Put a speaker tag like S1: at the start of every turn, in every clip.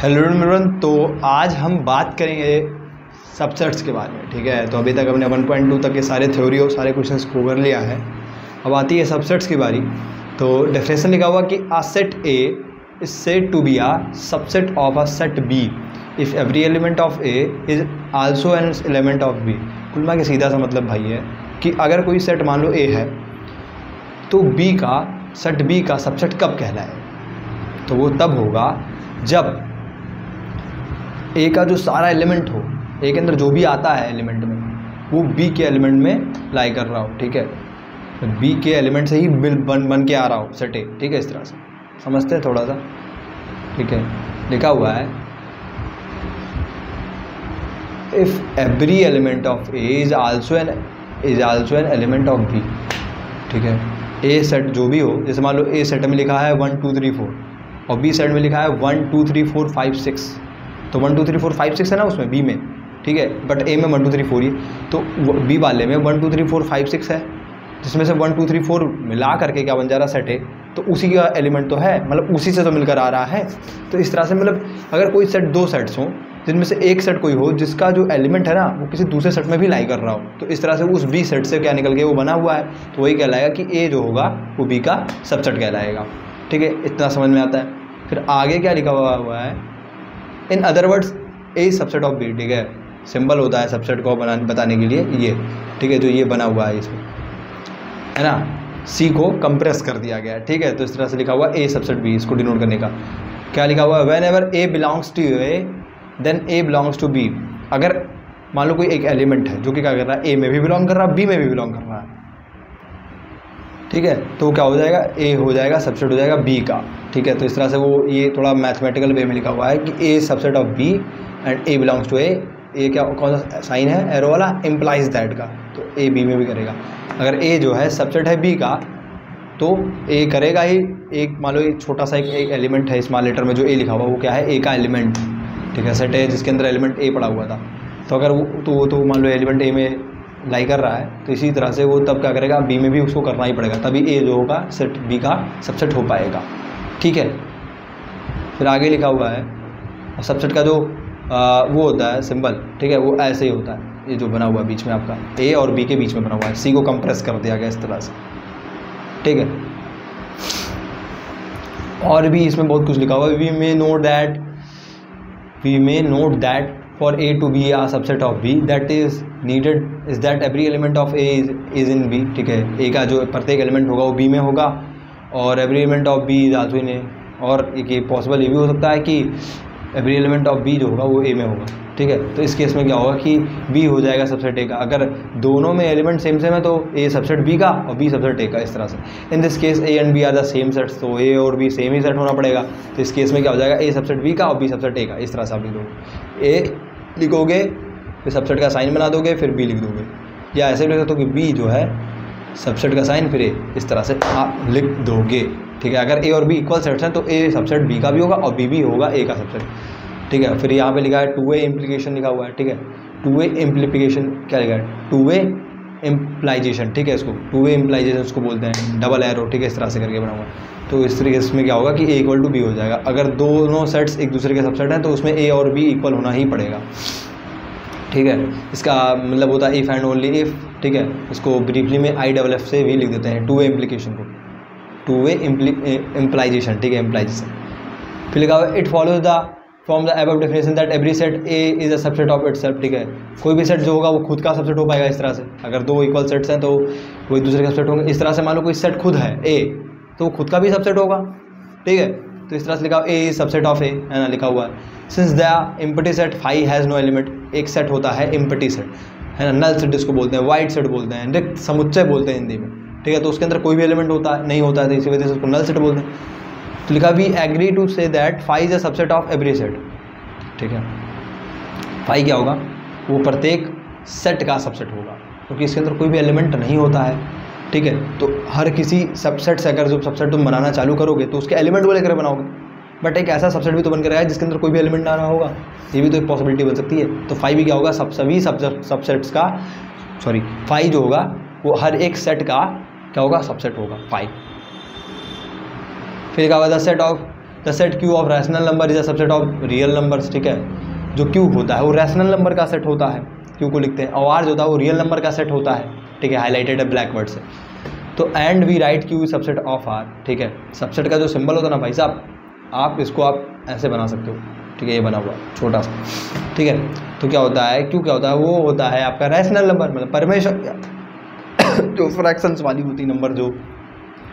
S1: Hello everyone. तो आज हम बात करेंगे सबसेट्स के बारे में। ठीक है, तो अभी तक हमने 1.2 तक के सारे थ्योरी और सारे क्वेश्चंस कवर लिया है। अब आती है सबसेट्स की बारी। तो डेफिनेशन लिखा हुआ कि a set A is said to be a subset of a set B if every element of A is also an element of B। कुल मिला के सीधा सा मतलब भाई है कि अगर कोई सेट मान लो A है तो B का सेट B का सबसेट कब कहलाए, तो वो तब होगा जब ए का जो सारा एलिमेंट हो, ए के अंदर जो भी आता है एलिमेंट में, वो बी के एलिमेंट में लाई कर रहा हो। ठीक है, तो बी के एलिमेंट से ही बन के आ रहा हो सेट ए। ठीक है, इस तरह से समझते हैं थोड़ा सा। ठीक है, लिखा हुआ है if every element of A is also an element of B. ठीक है, ए सेट जो भी हो, जैसे मान लो ए सेट में लिखा है 1 2 3 4 और बी सेट में लिखा है 1 2 3 4 5 6, तो 1 2 3 4 5 6 है ना उसमें बी में। ठीक है, बट ए में 1 2 3 4 ही, तो बी वाले में 1 2 3 4 5 6 है, जिसमें से 1 2 3 4 मिला करके क्या बन जा रहा है सेट ए, तो उसी का एलिमेंट तो है, मतलब उसी से तो मिलकर आ रहा है। तो इस तरह से मतलब अगर कोई सेट दो सेट्स हों जिनमें से एक सेट कोई हो जिसका जो एलिमेंट है ना वो किसी दूसरे सेट में भी लाई कर रहा हो, तो इस तरह से उस बी सेट से क्या निकल के वो बना हुआ है, तो वही कहलाएगा कि ए जो होगा वो बी का सबसेट कहलाएगा। ठीक है, इतना समझ में आता है। फिर आगे क्या लिखा हुआ है, in other words A subset of B. ठीक है, सिंबल होता है सबसेट को बताने के लिए ये। ठीक है, जो ये बना हुआ है इसमें है ना, सी को कंप्रेस कर दिया गया है। ठीक है, तो इस तरह से लिखा हुआ ए सबसेट बी, इसको डिनोट करने का क्या लिखा हुआ है, whenever A belongs to A then A belongs to B. अगर मान लो कोई एक एलिमेंट है जो कि क्या कर रहा है, ए में भी बिलोंग कर रहा है, बी में भी बिलोंग कर रहा है। ठीक है, तो क्या हो जाएगा, ए हो जाएगा सबसेट हो जाएगा बी का। ठीक है, तो इस तरह से वो ये थोड़ा मैथमेटिकल वे में लिखा हुआ है कि A subset of B and A belongs to A. A क्या कौन सा साइन है, एरो वाला, इम्प्लाइज दैट का, तो ए बी में भी करेगा। अगर ए जो है सबसेट है बी का तो ए करेगा ही। एक मान लो एक छोटा सा एक एलिमेंट है स्मॉल लेटर में जो ए लिखा हुआ, वो क्या है, ए का एलिमेंट। ठीक है, सेट है जिसके अंदर एलिमेंट ए पड़ा हुआ था, तो अगर वो तो मान लो एलिमेंट ए में लाई कर रहा है, तो इसी तरह से वो तब क्या करेगा, बी में भी उसको करना ही पड़ेगा, तभी ए जो होगा सेट बी का सबसेट हो पाएगा। ठीक है, फिर आगे लिखा हुआ है सबसेट का जो वो होता है सिंबल। ठीक है, वो ऐसे ही होता है, ये जो बना हुआ है बीच में आपका ए और बी के बीच में बना हुआ है, सी को कंप्रेस कर दिया गया इस तरह से। ठीक है, और भी इसमें बहुत कुछ लिखा हुआ है, we may note that for A to be a subset of B that is needed is that every element of A is in B. ठीक है, ए का जो प्रत्येक एलिमेंट होगा वो बी में होगा और every element of B is also in A. और एक ये पॉसिबल ये भी हो सकता है कि एवरी एलिमेंट ऑफ बी जो होगा वो ए में होगा। ठीक है, तो इस केस में क्या होगा कि बी हो जाएगा सबसेट ए का। अगर दोनों में एलिमेंट सेम है तो ए सबसेट बी का और बी सबसेट ए का, इस तरह से। In this case A and B are the same sets, तो ए और बी सेम ही सेट होना पड़ेगा। तो इस केस में क्या हो जाएगा, ए सबसेट बी का और बी सबसेट ए का। इस तरह से आप लिख दोगे, ए लिखोगे फिर सबसेट का साइन बना दोगे फिर बी लिख दोगे, या ऐसे भी लिख सकते हो कि बी जो है सबसेट का साइन फिर ए, इस तरह से आप लिख दोगे। ठीक है, अगर ए और बी इक्वल सेट्स हैं तो ए सबसेट बी का भी होगा और बी भी होगा ए का सबसेट। ठीक है, फिर यहाँ पे लिखा है टू वे इम्प्लीकेशन लिखा हुआ है। ठीक है, टू वे इम्प्लीकेशन क्या लिखा है, टू वे इम्प्लाइजेशन। ठीक है, इसको टू वे इम्प्लाइजेशन उसको बोलते हैं, डबल एरो। ठीक है, इस तरह से करके बना हुआ है। तो इस तरीके से क्या होगा कि ए इक्वल टू बी हो जाएगा। अगर दोनों सेट्स एक दूसरे के सबसेट हैं तो उसमें ए और बी इक्वल होना ही पड़ेगा। ठीक है, इसका मतलब होता है इफ़ एंड ओनली इफ़। ठीक है, इसको ब्रीफली में IFF से भी लिख देते हैं, टू वे इम्प्लीकेशन को, टू वे इम्प्लाइजेशन। ठीक है, इम्प्लाइजेशन। फिर लिखा हुआ it follows the from the above definition that every set A is a subset of itself. ठीक है, कोई भी सेट जो होगा वो खुद का सबसेट हो पाएगा इस तरह से। अगर दो इक्वल सेट्स हैं तो वो एक दूसरे का सबसेट होंगे। इस तरह से मान लो कोई सेट खुद है ए, तो वो खुद का भी सबसेट होगा। ठीक है, तो इस तरह से लिखा हुआ A is subset of A, है ना, लिखा हुआ है। Since the empty set phi has no element, एक सेट होता है एम्प्टी सेट, है ना, नल सेट जिसको बोलते हैं, वाइड सेट बोलते हैं, रिक्त समुच्चय बोलते हैं हिंदी में। ठीक है, तो उसके अंदर कोई भी एलिमेंट होता है नहीं होता है, तो इसी वजह से उसको नल सेट बोलते हैं। तो लिखा we agree to say that phi is a subset of every set. ठीक है, फाई क्या होगा, वो प्रत्येक सेट का सबसेट होगा, क्योंकि इसके अंदर कोई भी एलिमेंट नहीं होता है। ठीक है, तो हर किसी सबसेट से अगर जो सबसेट तुम बनाना चालू करोगे तो उसके एलिमेंट को लेकर बनाओगे, बट एक ऐसा सबसेट भी तो बनकर आया जिसके अंदर कोई भी एलिमेंट ना रहा होगा, ये भी तो एक पॉसिबिलिटी बन सकती है। तो फाई भी क्या होगा, सभी सबसेट्स का, सॉरी फाई जो होगा वो हर एक सेट का क्या होगा, सबसेट होगा फाई। फिर क्या होगा, the set of the set Q of rational number is a subset of real numbers, ठीक है। जो क्यू होता है वो रैशनल नंबर का सेट होता है, क्यू को लिखते हैं, और आर जो होता है वो रियल नंबर का सेट होता है, ठीक है, हाईलाइटेड है ब्लैक वर्ड से। तो and we write Q subset of R, ठीक है। सबसेट का जो सिंबल होता है ना भाई साहब, आप इसको आप ऐसे बना सकते हो, ठीक है, ये बना हुआ छोटा सा, ठीक है। तो क्या होता है, क्यू क्या होता है, वो होता है आपका रैशनल नंबर, मतलब परमेश्वर जो फ्रैक्शंस वाली होती नंबर जो,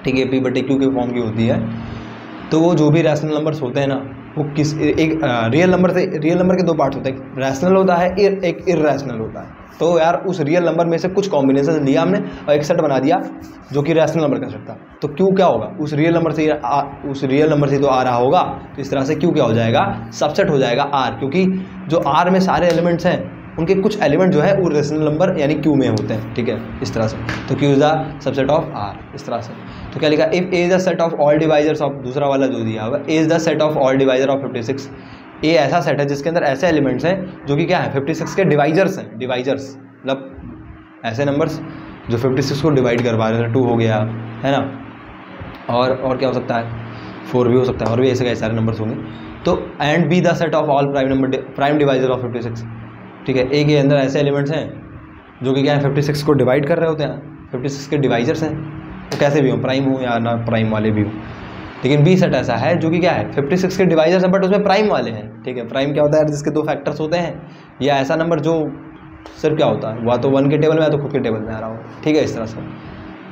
S1: ठीक है, पी बटे क्यू के फॉर्म की होती है। तो वो जो भी रैशनल नंबर्स होते हैं ना, वो किस एक रियल नंबर से, रियल नंबर के दो पार्ट्स होते हैं, रैशनल होता है, एक इरैशनल होता है। तो यार उस रियल नंबर में से कुछ कॉम्बिनेशन लिया हमने और एक सेट बना दिया जो कि रैशनल नंबर का सेट था। तो क्यू क्या होगा, उस रियल नंबर से तो आ रहा होगा, तो इस तरह से क्यू क्या हो जाएगा, सबसेट हो जाएगा आर, क्योंकि जो आर में सारे एलिमेंट्स हैं उनके कुछ एलिमेंट जो है वो रैशनल नंबर यानी क्यू में होते हैं, ठीक है, इस तरह से। तो Q is the subset of R, इस तरह से। तो क्या लिखा, if A is the set of all divisors of, दूसरा वाला जो दिया हुआ, A is the set of all divisor of 56। A ऐसा सेट है जिसके अंदर ऐसे एलिमेंट्स हैं जो कि क्या है, 56 के डिवाइजर्स हैं। डिवाइजर्स मतलब ऐसे नंबर्स जो 56 को डिवाइड करवा रहे हैं, 2 हो गया है ना, और क्या हो सकता है, 4 भी हो सकता है, और भी ऐसे कई सारे नंबर्स होंगे। तो and be the set of all prime divisor of 56, ठीक है। ए के अंदर ऐसे एलिमेंट्स हैं जो कि क्या है, 56 को डिवाइड कर रहे होते हैं, 56 के डिवाइजर्स हैं, तो कैसे भी हो, प्राइम हो या ना प्राइम वाले भी हो। लेकिन बी सेट ऐसा है जो कि क्या है, 56 के डिवाइजर्स हैं बट उसमें प्राइम वाले हैं, ठीक है। प्राइम क्या होता है, जिसके 2 फैक्टर्स होते हैं, या ऐसा नंबर जो सिर्फ क्या होता है, वह तो 1 के टेबल में या तो खुद के टेबल में आ रहा हो, ठीक है, इस तरह से।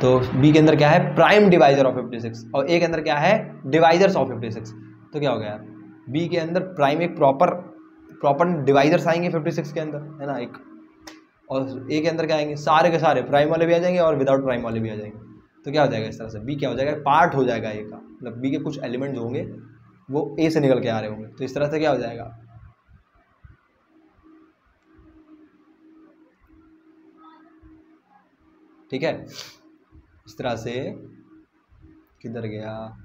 S1: तो बी के अंदर क्या है, प्राइम डिवाइजर ऑफ 56, और ए के अंदर क्या है, डिवाइजर्स ऑफ 56। तो क्या हो गया यार, बी के अंदर प्राइम एक प्रॉपर डिवाइजर्स आएंगे 56 के अंदर, है ना, एक, और ए के अंदर क्या आएंगे, सारे के सारे प्राइम वाले भी आ जाएंगे और विदाउट प्राइम वाले भी आ जाएंगे। तो क्या हो जाएगा, इस तरह से बी क्या हो जाएगा, पार्ट हो जाएगा ए का, मतलब बी के कुछ एलिमेंट जो होंगे वो ए से निकल के आ रहे होंगे। तो इस तरह से क्या हो जाएगा, ठीक है, इस तरह से। किधर गया,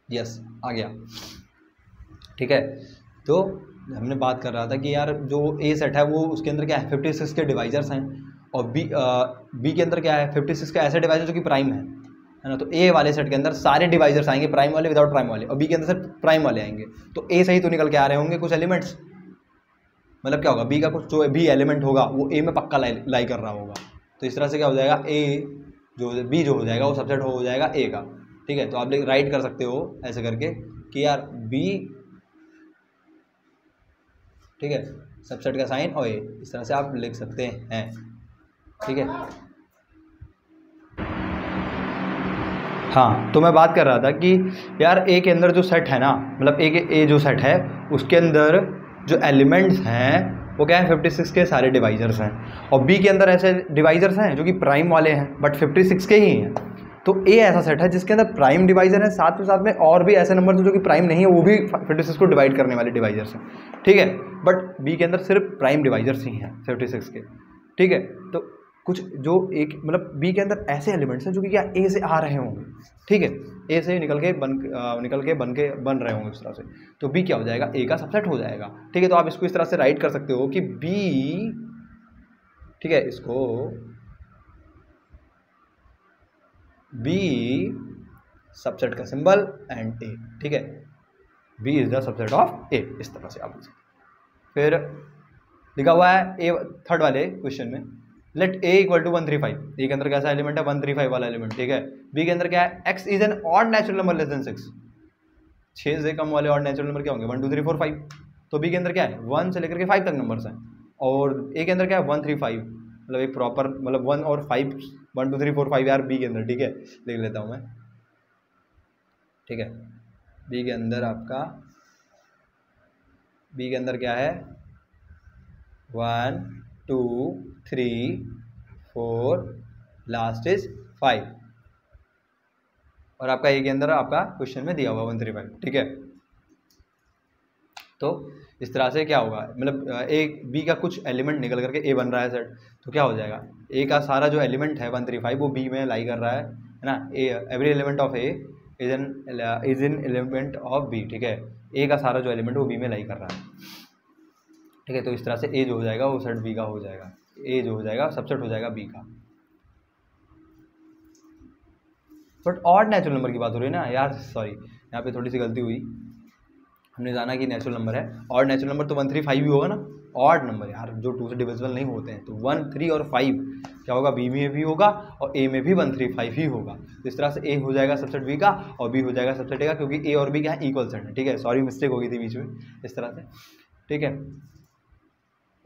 S1: यस आ गया, ठीक है। तो हमने बात कर रहा था कि यार जो ए सेट है वो उसके अंदर क्या है, 56 के डिवाइजर्स हैं, और बी के अंदर क्या है, 56 के ऐसे डिवाइजर जो कि प्राइम है ना। तो ए वाले सेट के अंदर सारे डिवाइजर्स आएंगे, प्राइम वाले विदाउट प्राइम वाले, और बी के अंदर सिर्फ प्राइम वाले आएंगे। तो ए से ही तो निकल के आ रहे होंगे कुछ एलिमेंट्स, मतलब क्या होगा, बी का कुछ जो भी एलिमेंट होगा वो ए में पक्का लाई कर रहा होगा। तो इस तरह से क्या हो जाएगा, ए जो बी जो हो जाएगा वो सबसेट हो जाएगा ए का, ठीक है। तो आप राइट कर सकते हो ऐसे करके कि यार बी, ठीक है, सबसेट का साइन और ए, इस तरह से आप लिख सकते हैं, ठीक है। हाँ, तो मैं बात कर रहा था कि यार ए के अंदर जो सेट है ना, मतलब ए जो सेट है उसके अंदर जो एलिमेंट्स हैं वो क्या है, 56 के सारे डिवाइजर्स हैं, और बी के अंदर ऐसे डिवाइजर्स हैं जो कि प्राइम वाले हैं बट 56 के ही हैं। तो ए ऐसा सेट है जिसके अंदर प्राइम डिवाइजर है, साथ में और भी ऐसे नंबर जो कि प्राइम नहीं है वो भी 56 को डिवाइड करने वाले डिवाइजर्स हैं, ठीक है। बट बी के अंदर सिर्फ प्राइम डिवाइजर्स ही हैं 56 के, ठीक है। तो कुछ जो एक मतलब बी के अंदर ऐसे एलिमेंट्स हैं जो कि क्या ए से आ रहे होंगे, ठीक है, ए से निकल के बन रहे होंगे इस तरह से। तो बी क्या हो जाएगा, ए का सबसेट हो जाएगा, ठीक है। तो आप इसको इस तरह से राइट कर सकते हो कि बी, ठीक है, इसको बी सबसेट का सिंबल एंड ए, ठीक है, B is the subset of A, इस तरह से आप फिर लिखा हुआ है ए थर्ड वाले क्वेश्चन में, let A equal to 135। A के अंदर कैसा एलिमेंट है, 135 वाला एलिमेंट, ठीक है। बी के अंदर क्या है, x is an odd natural number less than 6। 6 से कम वाले ऑड नेचुरल नंबर क्या होंगे, 1 2 3 4 5। तो बी के अंदर क्या है, 1 से लेकर के 5 तक नंबर्स हैं, और ए के अंदर क्या है 135, मतलब एक प्रॉपर मतलब 1 और 5, 1 2 3 4 5 यार बी के अंदर, ठीक है, लिख लेता हूँ मैं, ठीक है। बी के अंदर आपका, बी के अंदर क्या है, 1 2 3 4, लास्ट इज 5, और आपका ए के अंदर आपका क्वेश्चन में दिया हुआ 135, ठीक है। तो इस तरह से क्या होगा, मतलब ए बी का कुछ एलिमेंट निकल करके ए बन रहा है सेट, तो क्या हो जाएगा, ए का सारा जो एलिमेंट है 135 वो बी में लाई कर रहा है ना। A every element of A is in element of B, ठीक है। ए का सारा जो एलिमेंट वो बी में लाई कर रहा है, ठीक है। तो इस तरह से ए जो हो जाएगा वो सेट बी का हो जाएगा, ए जो हो जाएगा सबसेट हो जाएगा बी का। बट ऑड नेचुरल नंबर की बात हो रही है ना यार, सॉरी यहाँ पे थोड़ी सी गलती हुई, हमने जाना कि नेचुरल नंबर है। ऑड नेचुरल नंबर तो 1 3 5 भी होगा ना, ऑड नंबर यार जो 2 से डिविजिबल नहीं होते हैं। तो 1 3 और 5 क्या होगा, बी में भी होगा और ए में भी 1 3 5 ही होगा। तो इस तरह से ए हो जाएगा सबसेट बी का और बी हो जाएगा सबसेट ए का, क्योंकि ए और बी क्या है, इक्वल सेट है। ठीक है, सॉरी मिस्टेक हो गई थी बीच में, इस तरह से। ठीक है,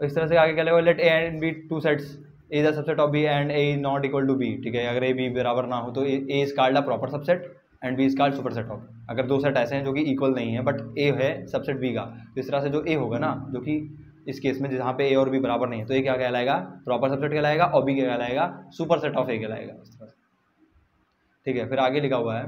S1: इस तरह से आगे क्या लगेगा, let A and B two sets, A the subset of B and A not equal to B. ठीक है, अगर ए बी बराबर ना हो तो A is called a proper subset and B is called super set of. अगर दो set ऐसे हैं जो कि इक्वल नहीं है बट ए है सबसेट बी का, तो इस तरह से जो ए होगा ना, जो कि इस केस में जहाँ पे ए और बी बराबर नहीं है, तो ए क्या कहलाएगा, प्रॉपर सबसेट कहलाएगा और बी क्या कहलाएगा, सुपर सेट ऑफ ए कहलाएगा, इस तरह से। ठीक है, फिर आगे लिखा हुआ है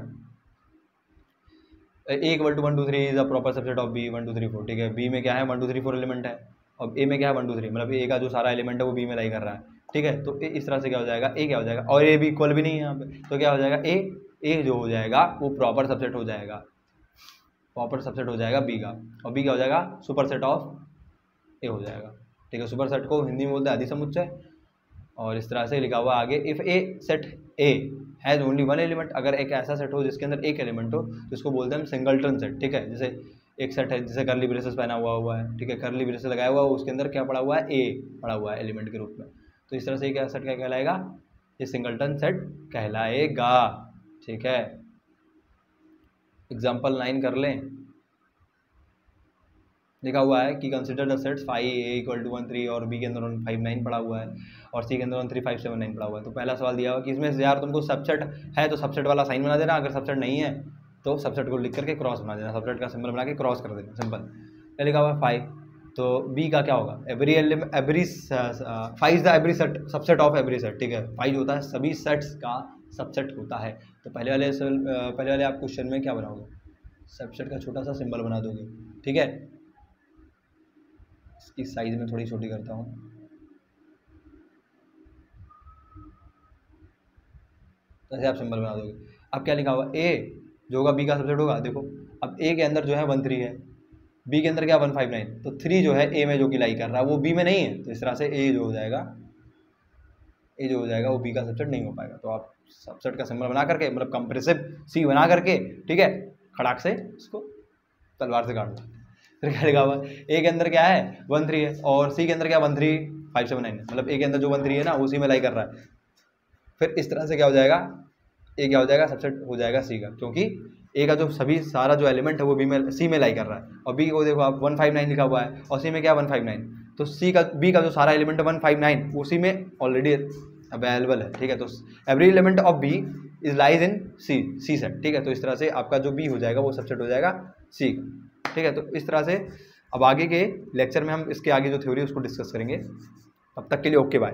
S1: A equal to 1 2 3 is a proper subset of B 1 2 3 4। ठीक है, बी में क्या है 1 2 3 4 एलिमेंट है और ए में क्या है 1 2 3, मतलब ए का जो सारा एलिमेंट है वो बी में लाई कर रहा है। ठीक है, तो इस तरह से क्या हो जाएगा, ए क्या हो जाएगा, और ए भी इक्वल भी नहीं है यहाँ पे, तो क्या हो जाएगा, ए जो हो जाएगा वो प्रॉपर सबसेट हो जाएगा, प्रॉपर सबसेट हो जाएगा बी का, और बी क्या हो जाएगा, सुपर सेट ऑफ ए हो जाएगा। ठीक है, सुपर सेट को हिंदी में बोलते हैं अधिसमुच्चय। और इस तरह से लिखा हुआ आगे, if A set A has only 1 element, अगर एक ऐसा सेट हो जिसके अंदर एक एलिमेंट हो तो इसको बोलते हैं हम सिंगलटन सेट। ठीक है, जैसे एक सेट है जिसे करली ब्रेसेस पहना हुआ है, ठीक है, करली ब्रेसेस लगाया हुआ है, उसके अंदर क्या पड़ा हुआ है, ए पड़ा हुआ है एलिमेंट के रूप में, तो इस तरह से क्या सेट क्या कहलाएगा, ये सिंगलटन सेट कहलाएगा। ठीक है, एग्जाम्पल 9 कर लें, लिखा हुआ है कि consider the sets 5 A equal to 1 3 और बी के अंदर 1 5 9 पड़ा हुआ है और सी के अंदर 1 3 5 7 9 पड़ा हुआ है। तो पहला सवाल दिया हुआ कि इसमें से यार तुमको सबसेट है तो सबसेट वाला साइन बना देना, अगर सबसेट नहीं है तो सबसेट को लिख करके क्रॉस बना देना, सबसेट का सिंबल बना के क्रॉस कर देना, सिंपल। क्या लिखा हुआ है 5, तो बी का क्या होगा, every 5 is the every set subset of every set. ठीक है, 5 होता है सभी सेट्स का सबसेट होता है। तो पहले वाले आप क्वेश्चन में क्या बनाओगे, सबसेट का छोटा सा सिंबल बना दोगे। ठीक है, इसकी साइज में थोड़ी छोटी करता हूँ, ऐसे आप सिंबल बना दोगे। अब क्या लिखा हुआ, ए जो होगा बी का सबसेट होगा। देखो अब ए के अंदर जो है 1 3 है, बी के अंदर क्या 1 5 9, तो 3 जो है ए में जो कि लाई कर रहा है वो बी में नहीं है, तो इस तरह से ए जो हो जाएगा वो बी का सबसेट नहीं हो पाएगा। तो आप सबसेट का सिंबल बना करके, मतलब कंप्रेसिव सी बना करके, ठीक है, खड़ाक से इसको तलवार से काट दो। फिर क्या लिखा हुआ, ए के अंदर क्या है 1 3 है और सी के अंदर क्या 1 3 5 7 9 है, मतलब ए के अंदर जो 1 3 है ना उसी में लाई कर रहा है। फिर इस तरह से क्या हो जाएगा, ए क्या हो जाएगा, सबसेट हो जाएगा सी का, क्योंकि ए का जो सभी सारा जो एलिमेंट है वो बी में सी में लाई कर रहा है, और बी को देखो आप 1 5 9 लिखा हुआ है और सी में क्या 1 5 9, तो सी का बी का जो सारा एलिमेंट है 1 5 9 उसी में ऑलरेडी अवेलेबल है। ठीक है, तो every element of B is lies in C set. ठीक है, तो इस तरह से आपका जो बी हो जाएगा वो सबसेट हो जाएगा सी का। ठीक है, तो इस तरह से अब आगे के लेक्चर में हम इसके आगे जो थ्योरी उसको डिस्कस करेंगे। तब तक के लिए ओके बाय।